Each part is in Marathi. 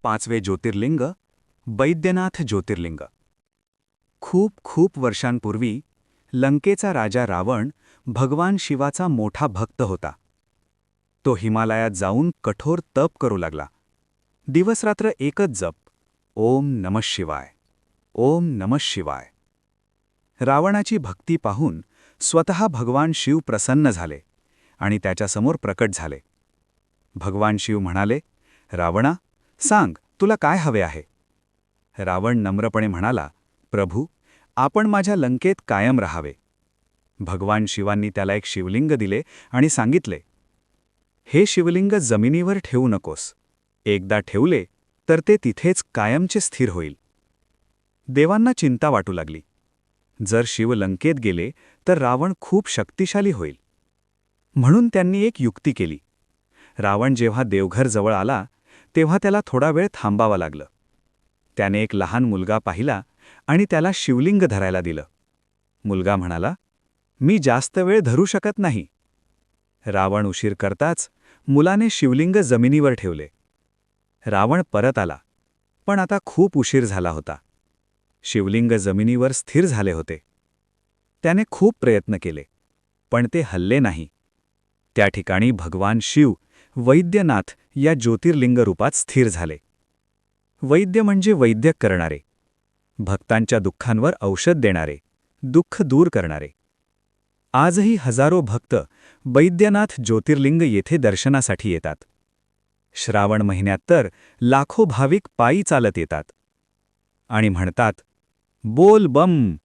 पाचवे ज्योतिर्लिंग बैद्यनाथ ज्योतिर्लिंग. खूप खूप वर्षांपूर्वी लंकेचा राजा रावण भगवान शिवाचा मोठा भक्त होता. तो हिमालयात जाऊन कठोर तप करू लागला. दिवसरात्र एकच जप, ओम नमः शिवाय, ओम नमः शिवाय. रावणाची भक्ती पाहून स्वतः भगवान शिव प्रसन्न झाले आणि त्याच्यासमोर प्रकट झाले. भगवान शिव म्हणाले, रावणा, सांग, तुला काय हवे आहे? रावण नम्रपणे म्हणाला, प्रभू, आपण माझ्या लंकेत कायम राहावे. भगवान शिवांनी त्याला एक शिवलिंग दिले आणि सांगितले, हे शिवलिंग जमिनीवर ठेवू नकोस. एकदा ठेवले तर ते तिथेच कायमचे स्थिर होईल. देवांना चिंता वाटू लागली. जर शिव लंकेत गेले तर रावण खूप शक्तिशाली होईल. म्हणून त्यांनी एक युक्ती केली. रावण जेव्हा देवघर जवळ आला तेव्हा त्याला थोडा वेळ थांबावं लागलं. त्याने एक लहान मुलगा पाहिला आणि त्याला शिवलिंग धरायला दिलं. मुलगा म्हणाला, मी जास्त वेळ धरू शकत नाही. रावण उशीर करताच मुलाने शिवलिंग जमिनीवर ठेवले. रावण परत आला, पण आता खूप उशीर झाला होता. शिवलिंग जमिनीवर स्थिर झाले होते. त्याने खूप प्रयत्न केले, पण ते हलले नाही. त्या ठिकाणी भगवान शिव वैद्यनाथ या ज्योतिर्लिंग रूपात स्थिर झाले. वैद्य म्हणजे वैद्य करणारे, भक्तांच्या दुःखांवर औषध देणारे, दुःख दूर करणारे. आजही हजारो भक्त बैद्यनाथ ज्योतिर्लिंग येथे दर्शनासाठी येतात. श्रावण महिन्यात तर लाखो भाविक पायी चालत येतात आणि म्हणतात, बोल बम.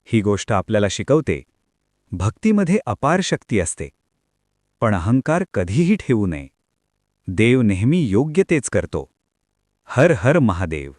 ही गोष्ट आपल्याला शिकवते, भक्तीमध्ये अपार शक्ती असते, पण अहंकार कधीही ठेवू नये. देव नेहमी योग्य तेच करतो. हर हर महादेव.